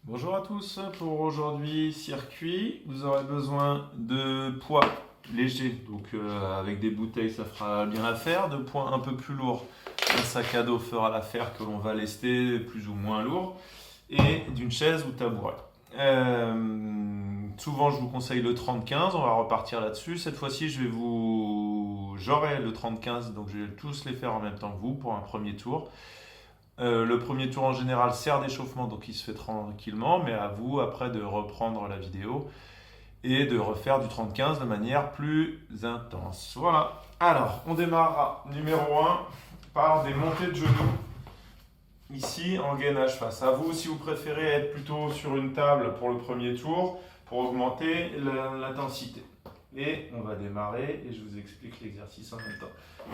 Bonjour à tous, pour aujourd'hui circuit, vous aurez besoin de poids légers, donc avec des bouteilles ça fera bien l'affaire, de poids un peu plus lourds, un sac à dos fera l'affaire que l'on va lester plus ou moins lourd, et d'une chaise ou tabouret. Souvent je vous conseille le 30-15, on va repartir là-dessus, cette fois-ci j'aurai le 30-15, donc je vais tous les faire en même temps que vous pour un premier tour. Le premier tour en général sert d'échauffement, donc il se fait tranquillement, mais à vous après de reprendre la vidéo et de refaire du 30-15 de manière plus intense. Voilà. Alors, on démarre numéro 1 par des montées de genoux. Ici, en gainage face. À vous, si vous préférez être plutôt sur une table pour le premier tour, pour augmenter l'intensité. Et on va démarrer et je vous explique l'exercice en même temps.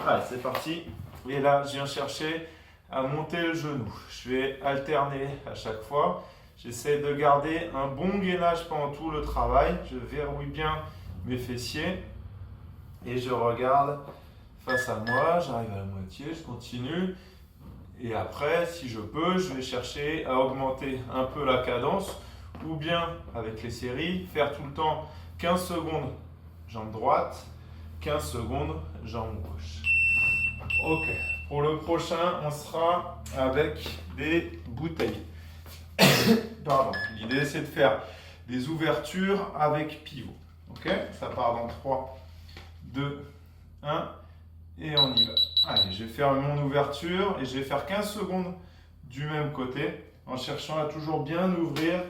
Allez, c'est parti. Et là, je viens chercher à monter le genou. Je vais alterner à chaque fois. J'essaie de garder un bon gainage pendant tout le travail. Je verrouille bien mes fessiers et je regarde face à moi. J'arrive à la moitié, je continue. Et après, si je peux, je vais chercher à augmenter un peu la cadence ou bien avec les séries, faire tout le temps 15 secondes jambe droite, 15 secondes jambe gauche. Ok. Pour le prochain, on sera avec des bouteilles. Pardon. L'idée, c'est de faire des ouvertures avec pivot. Ok? Ça part dans 3, 2, 1 et on y va. Allez, je vais faire mon ouverture et je vais faire 15 secondes du même côté en cherchant à toujours bien ouvrir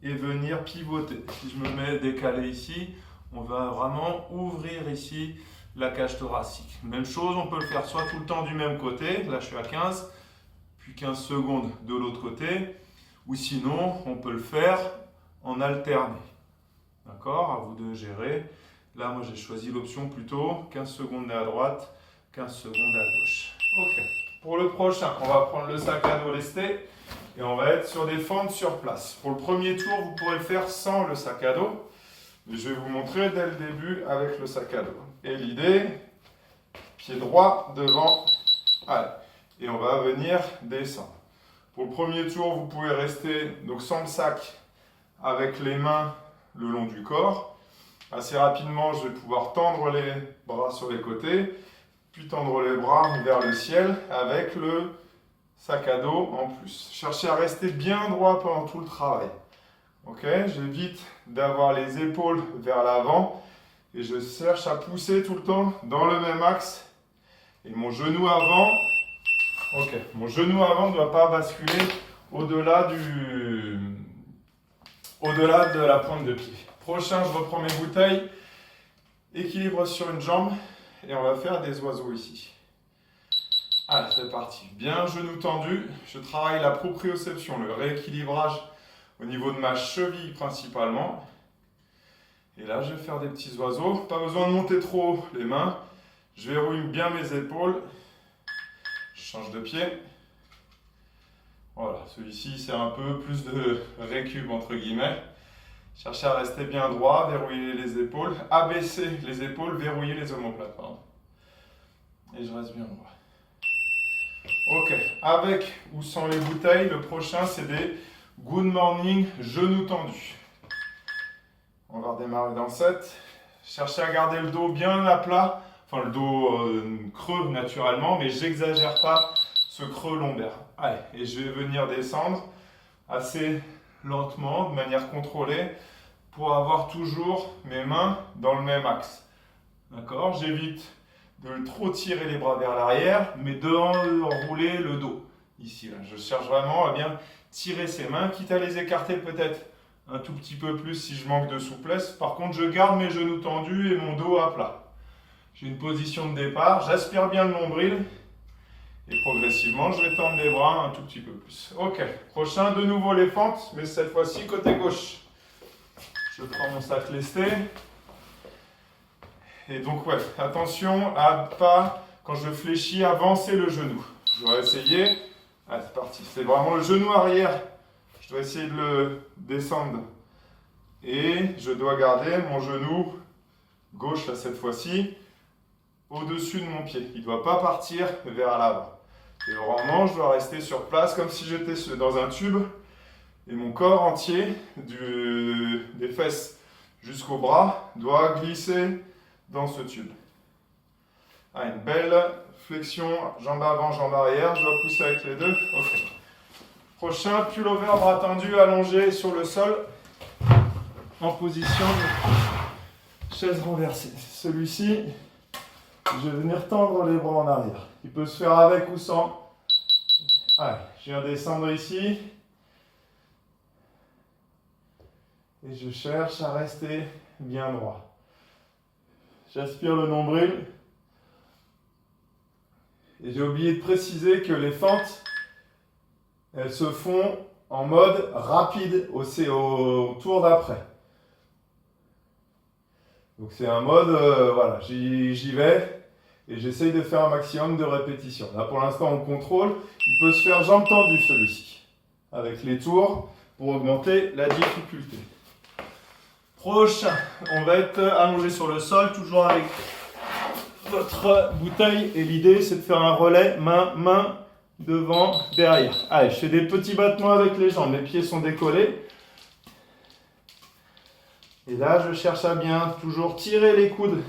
et venir pivoter. Si je me mets décalé ici, on va vraiment ouvrir ici la cage thoracique. Même chose, on peut le faire soit tout le temps du même côté, là je suis à 15, puis 15 secondes de l'autre côté, ou sinon on peut le faire en alterné. D'accord? À vous de gérer. Là moi j'ai choisi l'option plutôt 15 secondes à droite, 15 secondes à gauche. Ok. Pour le prochain, on va prendre le sac à dos lesté et on va être sur des fentes sur place. Pour le premier tour, vous pourrez le faire sans le sac à dos. Je vais vous montrer dès le début avec le sac à dos. Et l'idée, pied droit devant, allez, et on va venir descendre. Pour le premier tour, vous pouvez rester donc sans le sac avec les mains le long du corps. Assez rapidement, je vais pouvoir tendre les bras sur les côtés, puis tendre les bras vers le ciel avec le sac à dos en plus. Cherchez à rester bien droit pendant tout le travail. Ok, j'évite d'avoir les épaules vers l'avant et je cherche à pousser tout le temps dans le même axe. Et mon genou avant, ok, mon genou avant ne doit pas basculer au-delà de la pointe de pied. Prochain, je reprends mes bouteilles, équilibre sur une jambe et on va faire des oiseaux ici. Allez, c'est parti. Bien genou tendu, je travaille la proprioception, le rééquilibrage au niveau de ma cheville principalement. Et là, je vais faire des petits oiseaux. Pas besoin de monter trop haut les mains. Je verrouille bien mes épaules. Je change de pied. Voilà, celui-ci, c'est un peu plus de récup entre guillemets. Cherchez à rester bien droit, verrouiller les épaules, abaisser les épaules, verrouiller les omoplates. Pardon. Et je reste bien droit. Ok, avec ou sans les bouteilles, le prochain, c'est des good morning genoux tendus. On va redémarrer dans 7. Cherchez à garder le dos bien à plat, enfin le dos creux naturellement, mais j'exagère pas ce creux lombaire. Allez, et je vais venir descendre assez lentement, de manière contrôlée, pour avoir toujours mes mains dans le même axe. D'accord? J'évite de trop tirer les bras vers l'arrière, mais d'enrouler le dos. Ici, là. Je cherche vraiment à bien tirer ces mains, quitte à les écarter peut-être un tout petit peu plus si je manque de souplesse. Par contre, je garde mes genoux tendus et mon dos à plat. J'ai une position de départ, j'aspire bien le nombril et progressivement, je vais tendre les bras un tout petit peu plus. Ok, prochain, de nouveau les fentes, mais cette fois-ci côté gauche. Je prends mon sac lesté. Et donc, ouais, attention à pas, quand je fléchis, avancer le genou. Je dois essayer. Allez, c'est parti. C'est vraiment le genou arrière. Je dois essayer de le descendre. Et je dois garder mon genou gauche, là, cette fois-ci, au-dessus de mon pied. Il ne doit pas partir vers l'avant. Et vraiment, je dois rester sur place comme si j'étais dans un tube. Et mon corps entier, des fesses jusqu'au bras, doit glisser dans ce tube. Une belle flexion, jambe avant, jambe arrière. Je dois pousser avec les deux. Ok. Prochain, pullover, bras tendus, allongé sur le sol, en position de chaise renversée. Celui-ci, je vais venir tendre les bras en arrière. Il peut se faire avec ou sans. Allez, je viens descendre ici. Et je cherche à rester bien droit. J'aspire le nombril. Et j'ai oublié de préciser que les fentes, elles se font en mode rapide au tour d'après. Donc c'est un mode, voilà, j'y vais et j'essaye de faire un maximum de répétitions. Là pour l'instant on contrôle, il peut se faire jambes tendues celui-ci, avec les tours pour augmenter la difficulté. Prochain, on va être allongé sur le sol, toujours avec votre bouteille et l'idée c'est de faire un relais main, devant, derrière. Allez, je fais des petits battements avec les jambes, mes pieds sont décollés. Et là, je cherche à bien toujours tirer les coudes.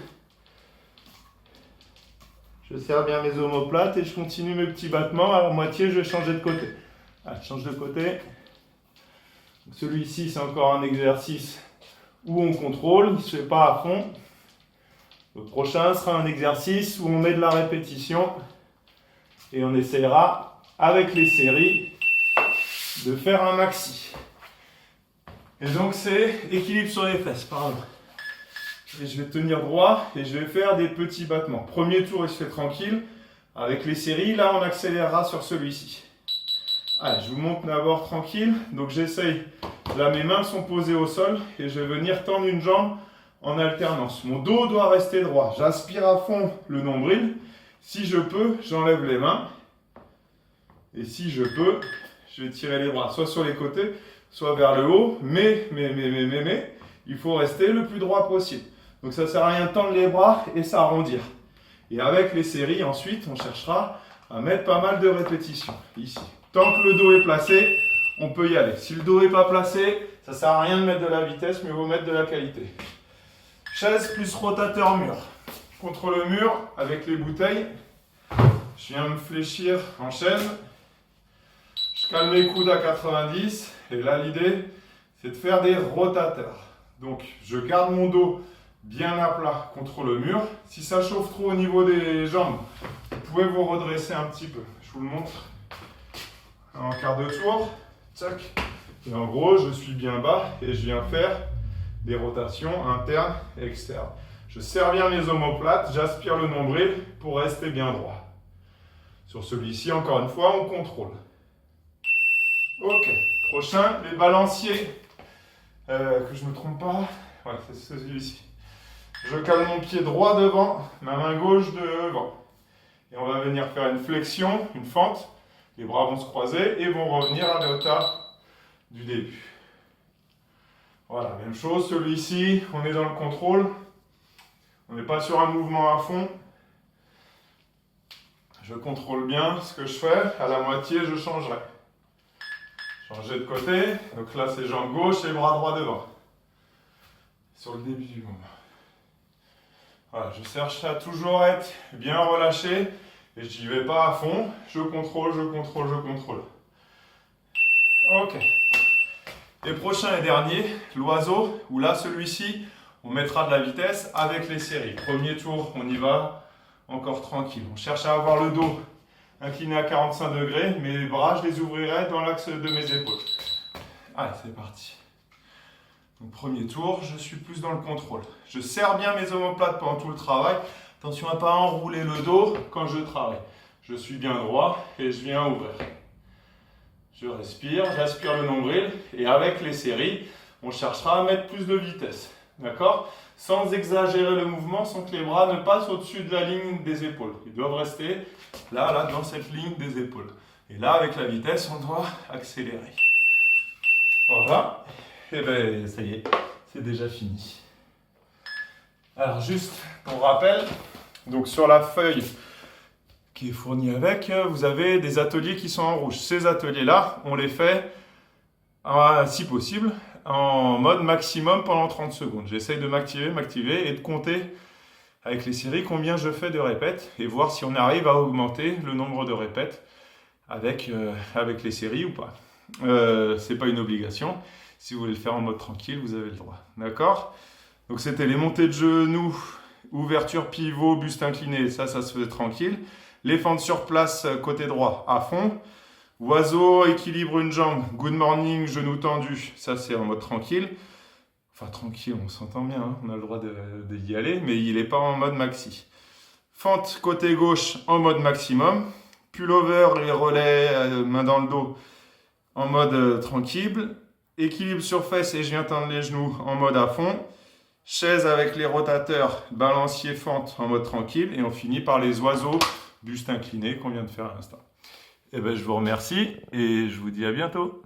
Je serre bien mes omoplates et je continue mes petits battements. À moitié, je vais changer de côté. Allez, je change de côté. Celui-ci, c'est encore un exercice où on contrôle, il ne se fait pas à fond. Le prochain sera un exercice où on met de la répétition. Et on essaiera, avec les séries, de faire un maxi. Et donc c'est équilibre sur les fesses, pardon. Et je vais tenir droit et je vais faire des petits battements. Premier tour, il se fait tranquille. Avec les séries, là on accélérera sur celui-ci. Allez, je vous montre d'abord tranquille. Donc j'essaye, là mes mains sont posées au sol et je vais venir tendre une jambe en alternance. Mon dos doit rester droit. J'aspire à fond le nombril. Si je peux, j'enlève les mains. Et si je peux, je vais tirer les bras soit sur les côtés, soit vers le haut. Mais, il faut rester le plus droit possible. Donc ça ne sert à rien de tendre les bras et s'arrondir. Et avec les séries, ensuite, on cherchera à mettre pas mal de répétitions. Ici. Tant que le dos est placé, on peut y aller. Si le dos n'est pas placé, ça ne sert à rien de mettre de la vitesse, mais il faut mettre de la qualité. Chaise plus rotateur mur. Contre le mur, avec les bouteilles, je viens me fléchir en chaise. Je calme les coudes à 90. Et là, l'idée, c'est de faire des rotateurs. Donc, je garde mon dos bien à plat contre le mur. Si ça chauffe trop au niveau des jambes, vous pouvez vous redresser un petit peu. Je vous le montre. En quart de tour. Tac. Et en gros, je suis bien bas et je viens faire des rotations internes et externes. Je serre bien mes omoplates, j'aspire le nombril pour rester bien droit. Sur celui-ci, encore une fois, on contrôle. Ok, prochain, les balanciers. Que je ne me trompe pas. Ouais, c'est celui-ci. Je cale mon pied droit devant, ma main gauche devant. Et on va venir faire une flexion, une fente. Les bras vont se croiser et vont revenir à la hauteur du début. Voilà, même chose, celui-ci, on est dans le contrôle. On n'est pas sur un mouvement à fond. Je contrôle bien ce que je fais. À la moitié, je changerai. Changer de côté. Donc là, c'est jambe gauche et bras droit devant. Sur le début du mouvement. Voilà, je cherche à toujours être bien relâché. Et je n'y vais pas à fond. Je contrôle, je contrôle, je contrôle. Ok. Et prochain et dernier, l'oiseau, où là, celui-ci, on mettra de la vitesse avec les séries. Premier tour, on y va, encore tranquille. On cherche à avoir le dos incliné à 45 degrés. Mes bras, je les ouvrirai dans l'axe de mes épaules. Allez, c'est parti. Donc, premier tour, je suis plus dans le contrôle. Je serre bien mes omoplates pendant tout le travail. Attention à ne pas enrouler le dos quand je travaille. Je suis bien droit et je viens ouvrir. Je respire, j'aspire le nombril et avec les séries, on cherchera à mettre plus de vitesse. D'accord? Sans exagérer le mouvement, sans que les bras ne passent au-dessus de la ligne des épaules. Ils doivent rester là, dans cette ligne des épaules. Et là, avec la vitesse, on doit accélérer. Voilà. Et bien, ça y est, c'est déjà fini. Alors, juste pour rappel, donc sur la feuille qui est fournie avec, vous avez des ateliers qui sont en rouge. Ces ateliers-là, on les fait si possible, en mode maximum pendant 30 secondes. J'essaye de m'activer et de compter avec les séries combien je fais de répètes et voir si on arrive à augmenter le nombre de répètes avec les séries ou pas. C'est pas une obligation. Si vous voulez le faire en mode tranquille, vous avez le droit. D'accord? Donc c'était les montées de genoux, ouverture pivot, buste incliné, ça se faisait tranquille. Les fentes sur place, côté droit, à fond. Oiseau, équilibre une jambe, good morning, genou tendu, ça c'est en mode tranquille. Enfin tranquille, on s'entend bien, hein, on a le droit d'y aller, mais il n'est pas en mode maxi. Fente côté gauche en mode maximum. Pullover, les relais, main dans le dos, en mode tranquille. Équilibre sur fesses et je viens tendre les genoux en mode à fond. Chaise avec les rotateurs, balancier fente en mode tranquille. Et on finit par les oiseaux, buste incliné qu'on vient de faire à l'instant. Eh ben, je vous remercie et je vous dis à bientôt.